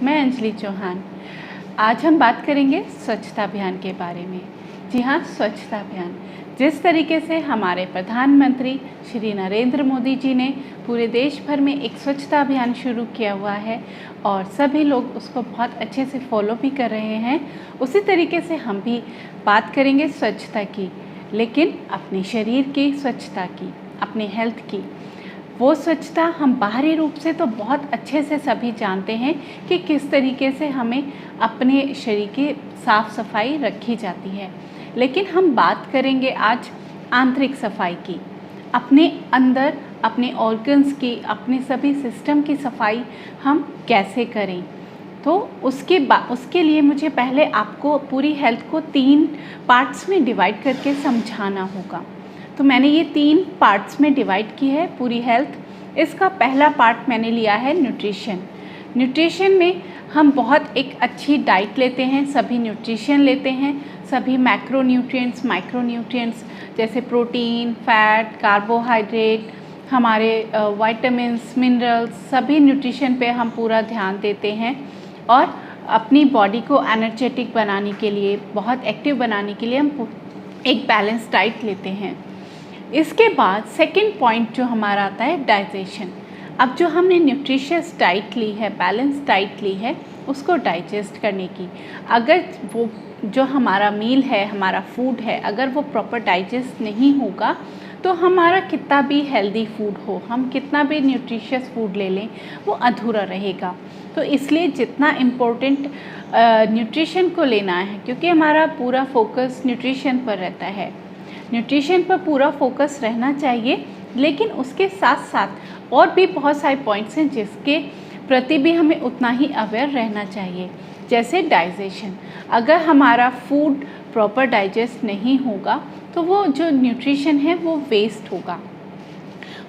मैं अंजलि चौहान। आज हम बात करेंगे स्वच्छता अभियान के बारे में। जी हाँ, स्वच्छता अभियान जिस तरीके से हमारे प्रधानमंत्री श्री नरेंद्र मोदी जी ने पूरे देश भर में एक स्वच्छता अभियान शुरू किया हुआ है और सभी लोग उसको बहुत अच्छे से फॉलो भी कर रहे हैं, उसी तरीके से हम भी बात करेंगे स्वच्छता की, लेकिन अपने शरीर की स्वच्छता की, अपने हेल्थ की। वो स्वच्छता हम बाहरी रूप से तो बहुत अच्छे से सभी जानते हैं कि किस तरीके से हमें अपने शरीर की साफ़ सफाई रखी जाती है, लेकिन हम बात करेंगे आज आंतरिक सफाई की, अपने अंदर अपने ऑर्गन्स की, अपने सभी सिस्टम की सफाई हम कैसे करें। तो उसके लिए मुझे पहले आपको पूरी हेल्थ को 3 पार्ट्स में डिवाइड करके समझाना होगा। तो मैंने ये 3 पार्ट्स में डिवाइड की है पूरी हेल्थ। इसका पहला पार्ट मैंने लिया है न्यूट्रिशन। न्यूट्रिशन में हम बहुत एक अच्छी डाइट लेते हैं, सभी न्यूट्रिशन लेते हैं, सभी मैक्रो न्यूट्रिएंट्स, माइक्रो न्यूट्रिएंट्स जैसे प्रोटीन, फैट, कार्बोहाइड्रेट, हमारे विटामिन्स, मिनरल्स, सभी न्यूट्रिशन पे हम पूरा ध्यान देते हैं और अपनी बॉडी को एनर्जेटिक बनाने के लिए, बहुत एक्टिव बनाने के लिए हम एक बैलेंस डाइट लेते हैं। इसके बाद सेकंड पॉइंट जो हमारा आता है डाइजेशन। अब जो हमने न्यूट्रिशियस डाइट ली है, बैलेंस डाइट ली है, उसको डाइजेस्ट करने की, अगर वो जो हमारा मील है, हमारा फूड है, अगर वो प्रॉपर डाइजेस्ट नहीं होगा तो हमारा कितना भी हेल्दी फूड हो, हम कितना भी न्यूट्रिशियस फूड ले लें, वो अधूरा रहेगा। तो इसलिए जितना इम्पोर्टेंट न्यूट्रिशन को लेना है, क्योंकि हमारा पूरा फोकस न्यूट्रिशन पर रहता है, न्यूट्रिशन पर पूरा फोकस रहना चाहिए, लेकिन उसके साथ साथ और भी बहुत सारे पॉइंट्स हैं जिसके प्रति भी हमें उतना ही अवेयर रहना चाहिए। जैसे डाइजेशन, अगर हमारा फूड प्रॉपर डाइजेस्ट नहीं होगा तो वो जो न्यूट्रिशन है वो वेस्ट होगा,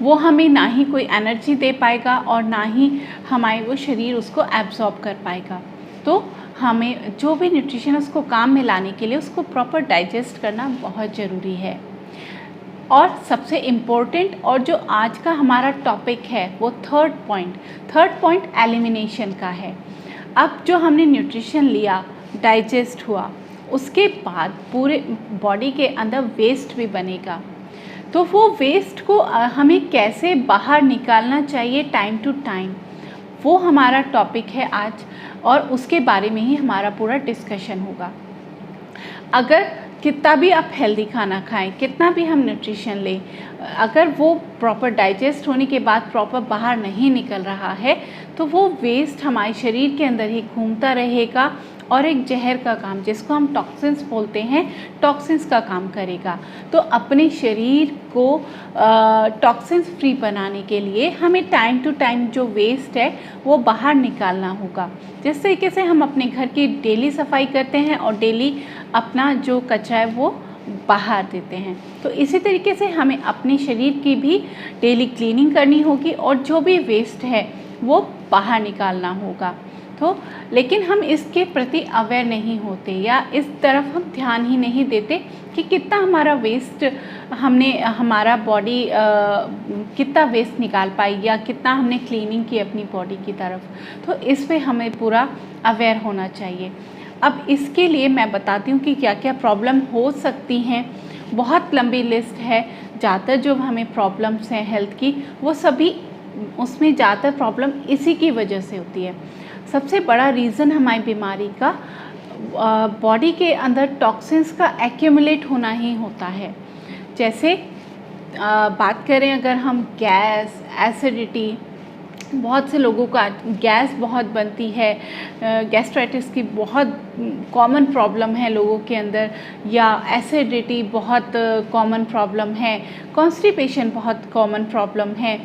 वो हमें ना ही कोई एनर्जी दे पाएगा और ना ही हमारे वो शरीर उसको एब्जॉर्ब कर पाएगा। तो हमें जो भी न्यूट्रिशन उसको काम में लाने के लिए उसको प्रॉपर डाइजेस्ट करना बहुत ज़रूरी है। और सबसे इम्पोर्टेंट और जो आज का हमारा टॉपिक है वो थर्ड पॉइंट एलिमिनेशन का है। अब जो हमने न्यूट्रिशन लिया, डाइजेस्ट हुआ, उसके बाद पूरे बॉडी के अंदर वेस्ट भी बनेगा। तो वो वेस्ट को हमें कैसे बाहर निकालना चाहिए टाइम टू टाइम, वो हमारा टॉपिक है आज और उसके बारे में ही हमारा पूरा डिस्कशन होगा। अगर कितना भी आप हेल्दी खाना खाएं, कितना भी हम न्यूट्रिशन लें, अगर वो प्रॉपर डाइजेस्ट होने के बाद प्रॉपर बाहर नहीं निकल रहा है तो वो वेस्ट हमारे शरीर के अंदर ही घूमता रहेगा और एक जहर का काम, जिसको हम टॉक्सिन्स बोलते हैं, टॉक्सिन्स का काम करेगा। तो अपने शरीर को टॉक्सिन्स फ्री बनाने के लिए हमें टाइम टू टाइम जो वेस्ट है वो बाहर निकालना होगा। जिस तरीके से हम अपने घर की डेली सफाई करते हैं और डेली अपना जो कचरा है वो बाहर देते हैं, तो इसी तरीके से हमें अपने शरीर की भी डेली क्लीनिंग करनी होगी और जो भी वेस्ट है वो बाहर निकालना होगा। तो लेकिन हम इसके प्रति अवेयर नहीं होते या इस तरफ हम ध्यान ही नहीं देते कि कितना हमारा वेस्ट हमारा बॉडी कितना वेस्ट निकाल पाई या कितना हमने क्लीनिंग की अपनी बॉडी की तरफ। तो इस पे हमें पूरा अवेयर होना चाहिए। अब इसके लिए मैं बताती हूँ कि क्या क्या प्रॉब्लम हो सकती हैं। बहुत लंबी लिस्ट है, ज़्यादातर जो हमें प्रॉब्लम्स हैं हेल्थ की वो सभी, उसमें ज़्यादातर प्रॉब्लम इसी की वजह से होती है। सबसे बड़ा रीज़न हमारी बीमारी का बॉडी के अंदर टॉक्सिन्स का एक्यूमुलेट होना ही होता है। जैसे बात करें अगर हम गैस, एसिडिटी, बहुत से लोगों का गैस बहुत बनती है, गैस्ट्राइटिस की बहुत कॉमन प्रॉब्लम है लोगों के अंदर, या एसिडिटी बहुत कॉमन प्रॉब्लम है, कॉन्स्टिपेशन बहुत कॉमन प्रॉब्लम है,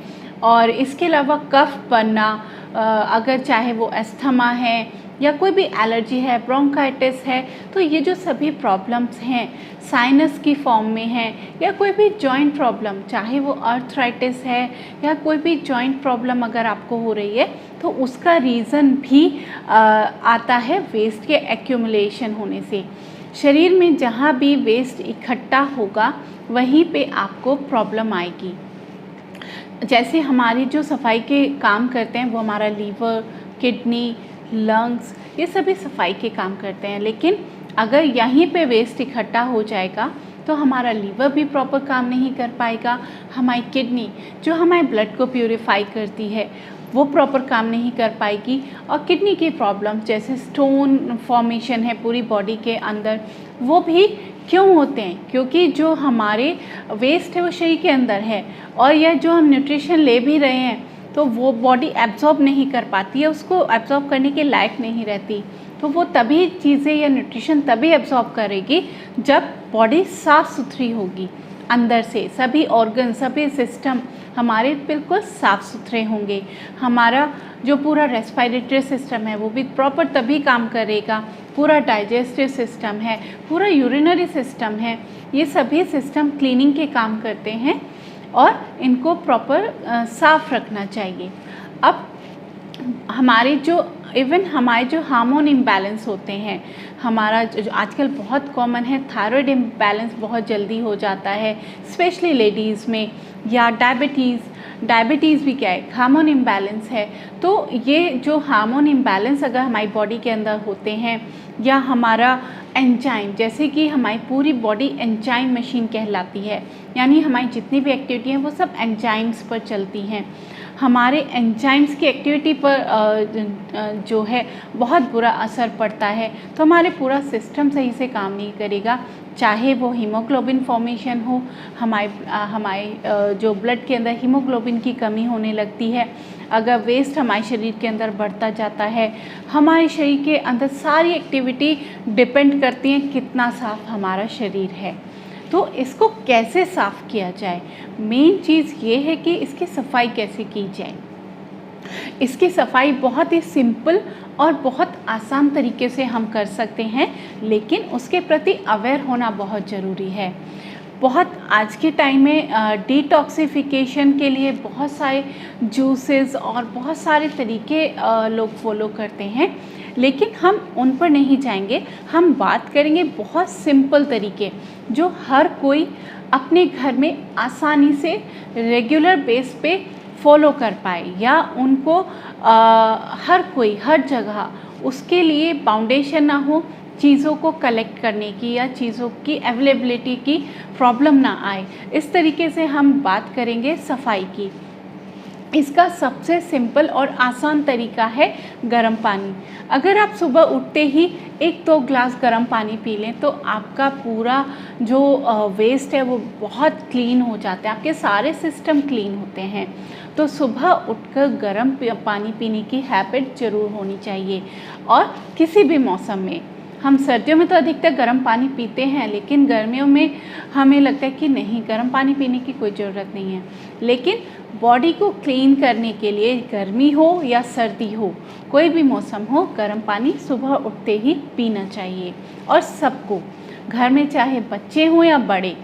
और इसके अलावा कफ बनना, अगर चाहे वो अस्थमा है या कोई भी एलर्जी है, ब्रोंकाइटिस है, तो ये जो सभी प्रॉब्लम्स हैं साइनस की फॉर्म में हैं, या कोई भी जॉइंट प्रॉब्लम, चाहे वो आर्थराइटिस है या कोई भी जॉइंट प्रॉब्लम अगर आपको हो रही है, तो उसका रीज़न भी आता है वेस्ट के एक्यूमुलेशन होने से। शरीर में जहाँ भी वेस्ट इकट्ठा होगा वहीं पे आपको प्रॉब्लम आएगी। जैसे हमारी जो सफाई के काम करते हैं वो हमारा लीवर, किडनी, लंग्स, ये सभी सफाई के काम करते हैं। लेकिन अगर यहीं पे वेस्ट इकट्ठा हो जाएगा तो हमारा लीवर भी प्रॉपर काम नहीं कर पाएगा, हमारी किडनी जो हमारे ब्लड को प्यूरिफाई करती है वो प्रॉपर काम नहीं कर पाएगी, और किडनी की प्रॉब्लम जैसे स्टोन फॉर्मेशन है पूरी बॉडी के अंदर, वो भी क्यों होते हैं? क्योंकि जो हमारे वेस्ट है वो शरीर के अंदर है, और यह जो हम न्यूट्रिशन ले भी रहे हैं तो वो बॉडी एब्जॉर्ब नहीं कर पाती है, उसको एब्जॉर्ब करने के लायक नहीं रहती। तो वो तभी चीज़ें या न्यूट्रिशन तभी एब्जॉर्ब करेगी जब बॉडी साफ़ सुथरी होगी, अंदर से सभी ऑर्गन सभी सिस्टम हमारे बिल्कुल साफ़ सुथरे होंगे। हमारा जो पूरा रेस्पिरेटरी सिस्टम है वो भी प्रॉपर तभी काम करेगा, पूरा डाइजेस्टिव सिस्टम है, पूरा यूरिनरी सिस्टम है, ये सभी सिस्टम क्लीनिंग के काम करते हैं और इनको प्रॉपर साफ़ रखना चाहिए। अब हमारे जो हमारे जो हार्मोन इम्बैलेंस होते हैं, हमारा जो आजकल बहुत कॉमन है थायराइड इम्बैलेंस बहुत जल्दी हो जाता है स्पेशली लेडीज़ में, या डायबिटीज़ भी क्या है, हार्मोन इम्बैलेंस है। तो ये जो हार्मोन इम्बैलेंस अगर हमारी बॉडी के अंदर होते हैं, या हमारा एंजाइम, जैसे कि हमारी पूरी बॉडी एंजाइम मशीन कहलाती है, यानी हमारी जितनी भी एक्टिविटी हैं वो सब एंजाइम्स पर चलती हैं। हमारे एंजाइम्स की एक्टिविटी पर जो है बहुत बुरा असर पड़ता है, तो हमारे पूरा सिस्टम सही से काम नहीं करेगा, चाहे वो हीमोग्लोबिन फॉर्मेशन हो, हमारे जो ब्लड के अंदर हीमोग्लोबिन की कमी होने लगती है, अगर वेस्ट हमारे शरीर के अंदर बढ़ता जाता है, हमारे शरीर के अंदर सारी एक्टिविटी डिपेंड करती हैं कितना साफ़ हमारा शरीर है। तो इसको कैसे साफ़ किया जाए, मेन चीज़ ये है कि इसकी सफाई कैसे की जाए। इसकी सफाई बहुत ही सिंपल और बहुत आसान तरीके से हम कर सकते हैं, लेकिन उसके प्रति अवेयर होना बहुत ज़रूरी है। बहुत आज के टाइम में डिटॉक्सिफिकेशन के लिए बहुत सारे जूसेस और बहुत सारे तरीके लोग फॉलो करते हैं, लेकिन हम उन पर नहीं जाएंगे। हम बात करेंगे बहुत सिंपल तरीके जो हर कोई अपने घर में आसानी से रेगुलर बेस पे फॉलो कर पाए, या उनको हर कोई हर जगह उसके लिए बाउंडेशन ना हो, चीज़ों को कलेक्ट करने की या चीज़ों की अवेलेबिलिटी की प्रॉब्लम ना आए। इस तरीके से हम बात करेंगे सफाई की। इसका सबसे सिंपल और आसान तरीका है गर्म पानी। अगर आप सुबह उठते ही 1-2 ग्लास गर्म पानी पी लें तो आपका पूरा जो वेस्ट है वो बहुत क्लीन हो जाता है, आपके सारे सिस्टम क्लीन होते हैं। तो सुबह उठकर गर्म पानी पीने की हैबिट ज़रूर होनी चाहिए। और किसी भी मौसम में, हम सर्दियों में तो अधिकतर गर्म पानी पीते हैं, लेकिन गर्मियों में हमें लगता है कि नहीं, गर्म पानी पीने की कोई ज़रूरत नहीं है। लेकिन बॉडी को क्लीन करने के लिए गर्मी हो या सर्दी हो, कोई भी मौसम हो, गर्म पानी सुबह उठते ही पीना चाहिए। और सबको, घर में चाहे बच्चे हों या बड़े,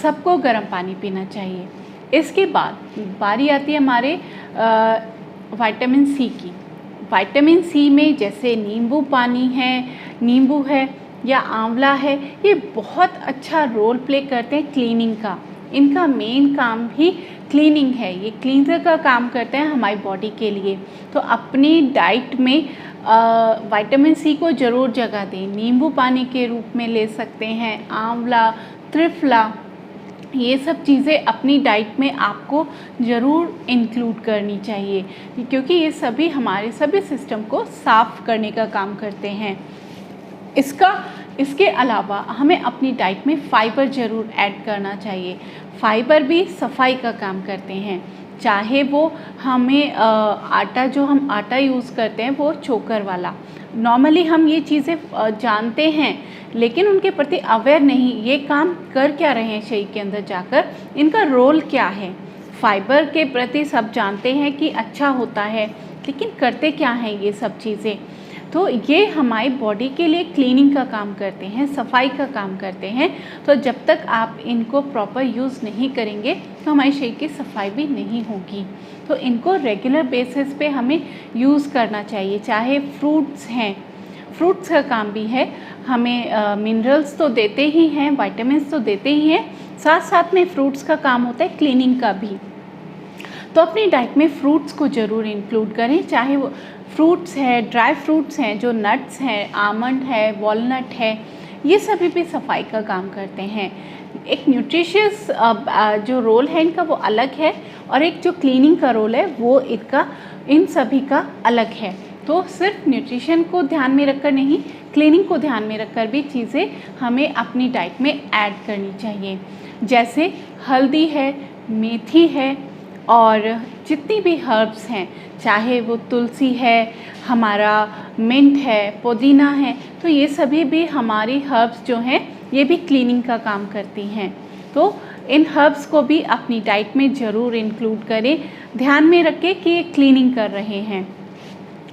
सबको गर्म पानी पीना चाहिए। इसके बाद बारी आती है हमारे विटामिन सी की। विटामिन सी में जैसे नींबू पानी है, नींबू है या आंवला है, ये बहुत अच्छा रोल प्ले करते हैं क्लीनिंग का। इनका मेन काम ही क्लीनिंग है, ये क्लींजर का काम करते हैं हमारी बॉडी के लिए। तो अपनी डाइट में विटामिन सी को ज़रूर जगह दें। नींबू पानी के रूप में ले सकते हैं, आंवला, त्रिफला, ये सब चीज़ें अपनी डाइट में आपको ज़रूर इंक्लूड करनी चाहिए, क्योंकि ये सभी हमारे सभी सिस्टम को साफ़ करने का काम करते हैं। इसके अलावा हमें अपनी डाइट में फ़ाइबर ज़रूर ऐड करना चाहिए। फ़ाइबर भी सफाई का काम करते हैं, चाहे वो हमें आटा, जो हम आटा यूज़ करते हैं वो चोकर वाला, नॉर्मली हम ये चीज़ें जानते हैं लेकिन उनके प्रति अवेयर नहीं, ये काम कर क्या रहे हैं शरीर के अंदर जाकर, इनका रोल क्या है। फाइबर के प्रति सब जानते हैं कि अच्छा होता है, लेकिन करते क्या हैं ये सब चीज़ें। तो ये हमारी बॉडी के लिए क्लीनिंग का काम करते हैं, सफाई का काम करते हैं। तो जब तक आप इनको प्रॉपर यूज़ नहीं करेंगे तो हमारे शरीर की सफाई भी नहीं होगी। तो इनको रेगुलर बेसिस पे हमें यूज़ करना चाहिए। चाहे फ्रूट्स हैं, फ्रूट्स का काम भी है, हमें मिनरल्स तो देते ही हैं, विटामिन्स तो देते ही हैं, साथ साथ में फ्रूट्स का काम होता है क्लीनिंग का भी। तो अपनी डाइट में फ्रूट्स को ज़रूर इंक्लूड करें, चाहे वो फ्रूट्स है, ड्राई फ्रूट्स हैं, जो नट्स हैं, आमंड है, वॉलनट है, ये सभी भी सफाई का काम करते हैं। एक न्यूट्रिशियस जो रोल है इनका वो अलग है, और एक जो क्लीनिंग का रोल है वो इन सभी का अलग है। तो सिर्फ न्यूट्रिशन को ध्यान में रखकर नहीं, क्लीनिंग को ध्यान में रखकर भी चीज़ें हमें अपनी डाइट में ऐड करनी चाहिए। जैसे हल्दी है, मेथी है, और जितनी भी हर्ब्स हैं, चाहे वो तुलसी है, हमारा मिंट है, पुदीना है, तो ये सभी भी हमारी हर्ब्स जो हैं ये भी क्लीनिंग का काम करती हैं। तो इन हर्ब्स को भी अपनी डाइट में ज़रूर इंक्लूड करें, ध्यान में रखें कि ये क्लीनिंग कर रहे हैं।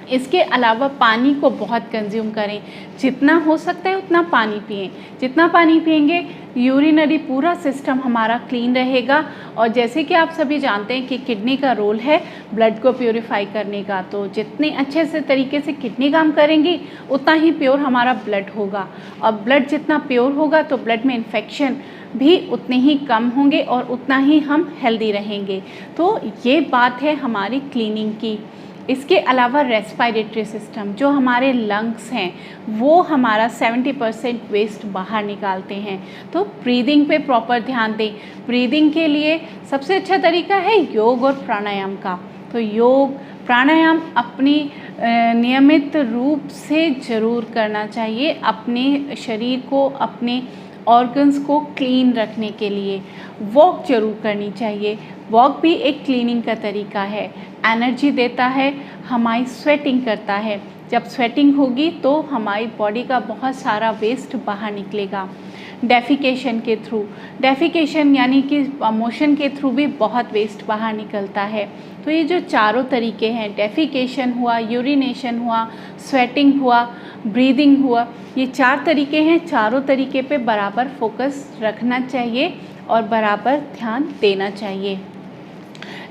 इसके अलावा पानी को बहुत कंज्यूम करें, जितना हो सकता है उतना पानी पिएं। जितना पानी पिएंगे यूरिनरी पूरा सिस्टम हमारा क्लीन रहेगा। और जैसे कि आप सभी जानते हैं कि किडनी का रोल है ब्लड को प्योरीफाई करने का, तो जितने अच्छे से तरीके से किडनी काम करेंगी उतना ही प्योर हमारा ब्लड होगा, और ब्लड जितना प्योर होगा तो ब्लड में इन्फेक्शन भी उतने ही कम होंगे और उतना ही हम हेल्दी रहेंगे। तो ये बात है हमारी क्लीनिंग की। इसके अलावा रेस्पिरेटरी सिस्टम, जो हमारे लंग्स हैं, वो हमारा 70% वेस्ट बाहर निकालते हैं। तो ब्रीदिंग पे प्रॉपर ध्यान दें। ब्रीदिंग के लिए सबसे अच्छा तरीका है योग और प्राणायाम का। तो योग प्राणायाम अपनी नियमित रूप से ज़रूर करना चाहिए, अपने शरीर को, अपने ऑर्गन्स को क्लीन रखने के लिए। वॉक जरूर करनी चाहिए। वॉक भी एक क्लीनिंग का तरीका है, एनर्जी देता है, हमारी स्वेटिंग करता है। जब स्वेटिंग होगी तो हमारी बॉडी का बहुत सारा वेस्ट बाहर निकलेगा। डेफिकेशन के थ्रू, डेफिकेशन यानी कि मोशन के थ्रू भी बहुत वेस्ट बाहर निकलता है। तो ये जो चारों तरीके हैं, डेफिकेशन हुआ, यूरिनेशन हुआ, स्वेटिंग हुआ, ब्रीदिंग हुआ, ये 4 तरीके हैं। चारों तरीके पे बराबर फोकस रखना चाहिए और बराबर ध्यान देना चाहिए।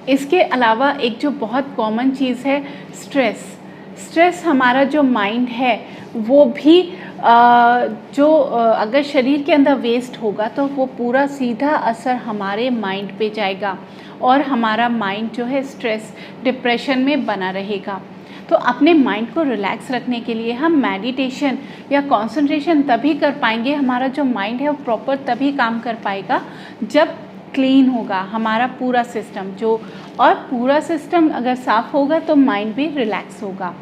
इसके अलावा एक जो बहुत कॉमन चीज़ है स्ट्रेस हमारा जो माइंड है वो भी अगर शरीर के अंदर वेस्ट होगा तो वो पूरा सीधा असर हमारे माइंड पे जाएगा, और हमारा माइंड जो है स्ट्रेस डिप्रेशन में बना रहेगा। तो अपने माइंड को रिलैक्स रखने के लिए हम मेडिटेशन या कंसंट्रेशन तभी कर पाएंगे, हमारा जो माइंड है वो प्रॉपर तभी काम कर पाएगा जब क्लीन होगा हमारा पूरा सिस्टम। और पूरा सिस्टम अगर साफ़ होगा तो माइंड भी रिलैक्स होगा।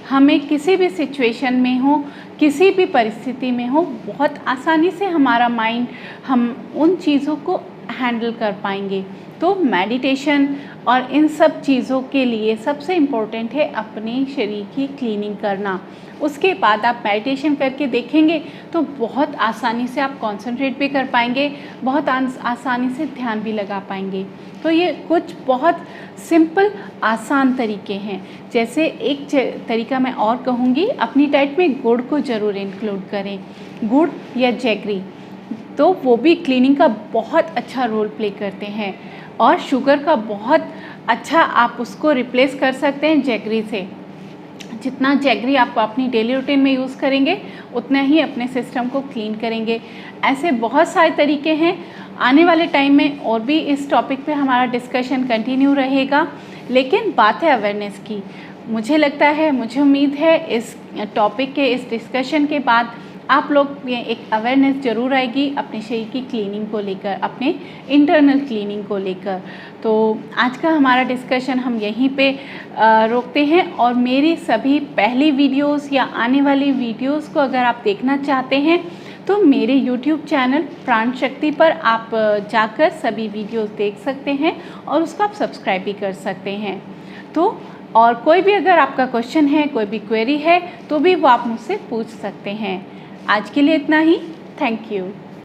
हमें किसी भी सिचुएशन में हो, किसी भी परिस्थिति में हो, बहुत आसानी से हमारा माइंड, हम उन चीज़ों को हैंडल कर पाएंगे। तो मेडिटेशन और इन सब चीज़ों के लिए सबसे इम्पोर्टेंट है अपने शरीर की क्लीनिंग करना। उसके बाद आप मेडिटेशन करके देखेंगे तो बहुत आसानी से आप कंसंट्रेट भी कर पाएंगे, बहुत आसानी से ध्यान भी लगा पाएंगे। तो ये कुछ बहुत सिंपल आसान तरीके हैं। जैसे एक तरीका मैं और कहूँगी, अपनी डाइट में गुड़ को ज़रूर इंक्लूड करें, गुड़ या जैगरी, तो वो भी क्लीनिंग का बहुत अच्छा रोल प्ले करते हैं। और शुगर का बहुत अच्छा आप उसको रिप्लेस कर सकते हैं जैगरी से। जितना जैगरी आप अपनी डेली रूटीन में यूज़ करेंगे उतना ही अपने सिस्टम को क्लीन करेंगे। ऐसे बहुत सारे तरीके हैं। आने वाले टाइम में और भी इस टॉपिक पे हमारा डिस्कशन कंटिन्यू रहेगा, लेकिन बात है अवेयरनेस की। मुझे लगता है, मुझे उम्मीद है इस टॉपिक के, इस डिस्कशन के बाद आप लोग में एक अवेयरनेस ज़रूर आएगी अपने शरीर की क्लीनिंग को लेकर, अपने इंटरनल क्लीनिंग को लेकर। तो आज का हमारा डिस्कशन हम यहीं पे रोकते हैं, और मेरी सभी पहली वीडियोस या आने वाली वीडियोस को अगर आप देखना चाहते हैं तो मेरे YouTube चैनल प्राण शक्ति पर आप जाकर सभी वीडियोस देख सकते हैं, और उसको आप सब्सक्राइब भी कर सकते हैं। तो और कोई भी अगर आपका क्वेश्चन है, कोई भी क्वेरी है, तो भी वो आप मुझसे पूछ सकते हैं। आज के लिए इतना ही। Thank you.